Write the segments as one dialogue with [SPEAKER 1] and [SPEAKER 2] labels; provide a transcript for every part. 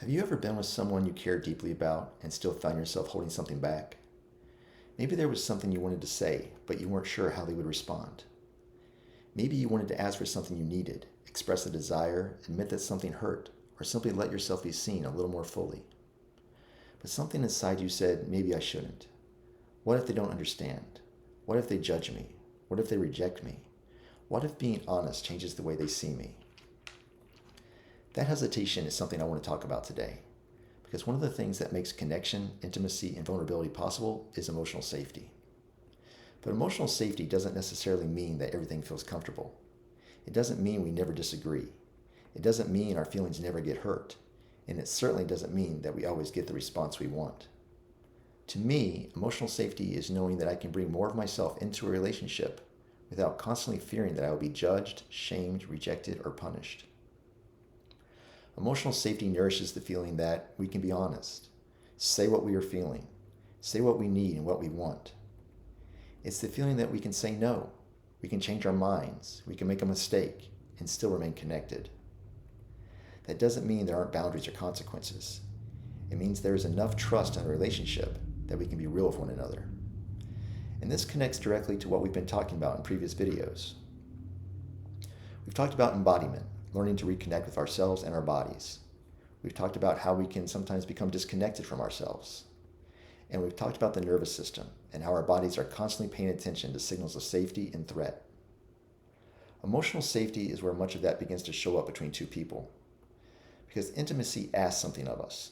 [SPEAKER 1] Have you ever been with someone you care deeply about and still found yourself holding something back? Maybe there was something you wanted to say, but you weren't sure how they would respond. Maybe you wanted to ask for something you needed, express a desire, admit that something hurt, or simply let yourself be seen a little more fully. But something inside you said, maybe I shouldn't. What if they don't understand? What if they judge me? What if they reject me? What if being honest changes the way they see me? That hesitation is something I want to talk about today, because one of the things that makes connection, intimacy, and vulnerability possible is emotional safety. But emotional safety doesn't necessarily mean that everything feels comfortable. It doesn't mean we never disagree. It doesn't mean our feelings never get hurt. And it certainly doesn't mean that we always get the response we want. To me, emotional safety is knowing that I can bring more of myself into a relationship without constantly fearing that I will be judged, shamed, rejected, or punished. Emotional safety nourishes the feeling that we can be honest, say what we are feeling, say what we need and what we want. It's the feeling that we can say no, we can change our minds, we can make a mistake, and still remain connected. That doesn't mean there aren't boundaries or consequences. It means there is enough trust in a relationship that we can be real with one another. And this connects directly to what we've been talking about in previous videos. We've talked about embodiment, learning to reconnect with ourselves and our bodies. We've talked about how we can sometimes become disconnected from ourselves. And we've talked about the nervous system and how our bodies are constantly paying attention to signals of safety and threat. Emotional safety is where much of that begins to show up between two people. Because intimacy asks something of us.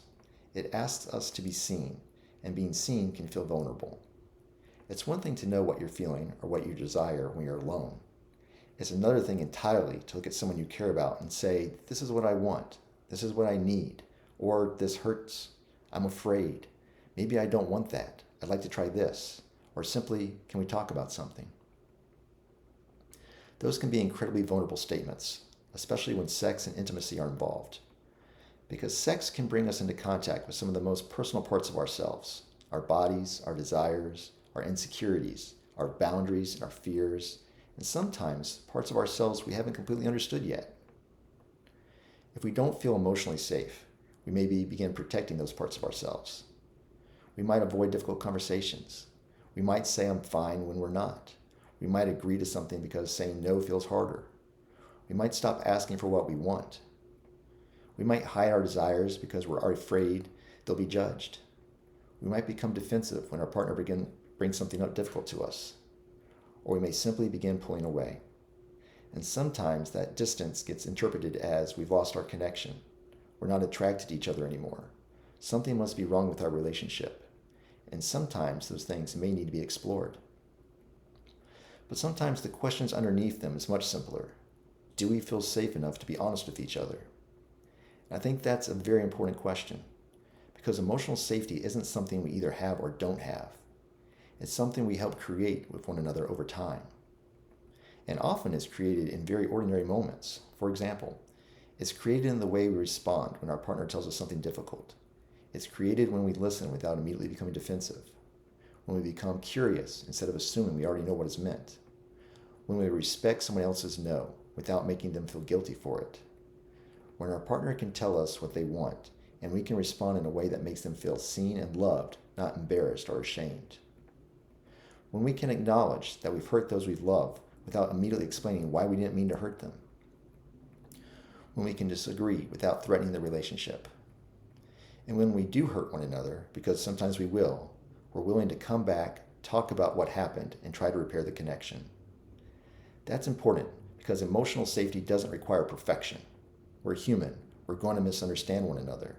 [SPEAKER 1] It asks us to be seen, and being seen can feel vulnerable. It's one thing to know what you're feeling or what you desire when you're alone. It's another thing entirely to look at someone you care about and say, this is what I want, this is what I need, or this hurts, I'm afraid, maybe I don't want that, I'd like to try this, or simply, can we talk about something? Those can be incredibly vulnerable statements, especially when sex and intimacy are involved. Because sex can bring us into contact with some of the most personal parts of ourselves, our bodies, our desires, our insecurities, our boundaries, and our fears, and sometimes parts of ourselves we haven't completely understood yet. If we don't feel emotionally safe, we maybe begin protecting those parts of ourselves. We might avoid difficult conversations. We might say I'm fine when we're not. We might agree to something because saying no feels harder. We might stop asking for what we want. We might hide our desires because we're afraid they'll be judged. We might become defensive when our partner brings something up difficult to us. Or we may simply begin pulling away. And sometimes that distance gets interpreted as we've lost our connection. We're not attracted to each other anymore. Something must be wrong with our relationship. And sometimes those things may need to be explored. But sometimes the questions underneath them is much simpler. Do we feel safe enough to be honest with each other? And I think that's a very important question, because emotional safety isn't something we either have or don't have. It's something we help create with one another over time. And often it's created in very ordinary moments. For example, it's created in the way we respond when our partner tells us something difficult. It's created when we listen without immediately becoming defensive. When we become curious instead of assuming we already know what is meant. When we respect someone else's no without making them feel guilty for it. When our partner can tell us what they want and we can respond in a way that makes them feel seen and loved, not embarrassed or ashamed. When we can acknowledge that we've hurt those we've loved without immediately explaining why we didn't mean to hurt them. When we can disagree without threatening the relationship. And when we do hurt one another, because sometimes we will, we're willing to come back, talk about what happened, and try to repair the connection. That's important because emotional safety doesn't require perfection. We're human. We're going to misunderstand one another.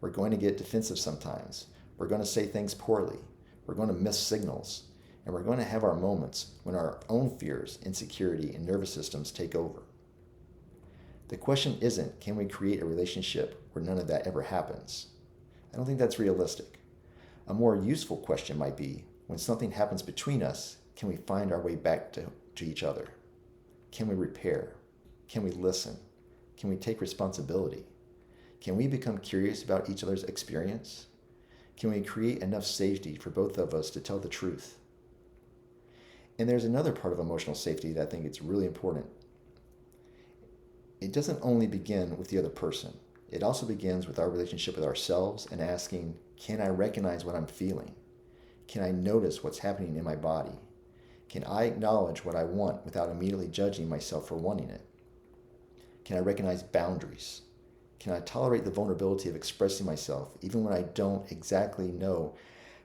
[SPEAKER 1] We're going to get defensive sometimes. We're going to say things poorly. We're going to miss signals. And we're going to have our moments when our own fears, insecurity, and nervous systems take over. The question isn't, can we create a relationship where none of that ever happens? I don't think that's realistic. A more useful question might be, when something happens between us, can we find our way back to each other? Can we repair? Can we listen? Can we take responsibility? Can we become curious about each other's experience? Can we create enough safety for both of us to tell the truth? And there's another part of emotional safety that I think is really important. It doesn't only begin with the other person. It also begins with our relationship with ourselves and asking, can I recognize what I'm feeling? Can I notice what's happening in my body? Can I acknowledge what I want without immediately judging myself for wanting it? Can I recognize boundaries? Can I tolerate the vulnerability of expressing myself even when I don't exactly know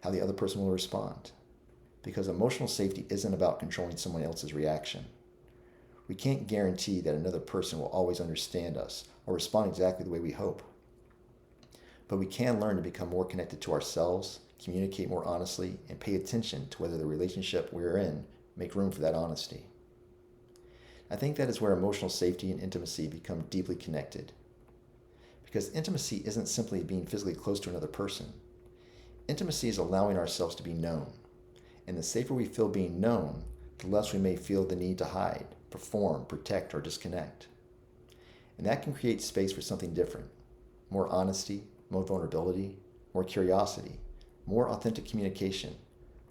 [SPEAKER 1] how the other person will respond? Because emotional safety isn't about controlling someone else's reaction. We can't guarantee that another person will always understand us or respond exactly the way we hope. But we can learn to become more connected to ourselves, communicate more honestly, and pay attention to whether the relationship we're in make room for that honesty. I think that is where emotional safety and intimacy become deeply connected. Because intimacy isn't simply being physically close to another person. Intimacy is allowing ourselves to be known. And the safer we feel being known, the less we may feel the need to hide, perform, protect, or disconnect. And that can create space for something different. More honesty, more vulnerability, more curiosity, more authentic communication,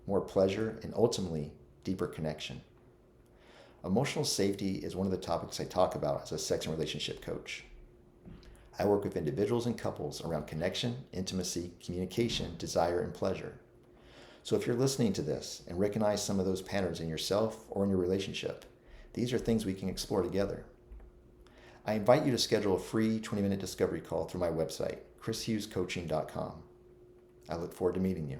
[SPEAKER 1] more pleasure, and ultimately, deeper connection. Emotional safety is one of the topics I talk about as a sex and relationship coach. I work with individuals and couples around connection, intimacy, communication, desire, and pleasure. So if you're listening to this and recognize some of those patterns in yourself or in your relationship, these are things we can explore together. I invite you to schedule a free 20-minute discovery call through my website, chrishughescoaching.com. I look forward to meeting you.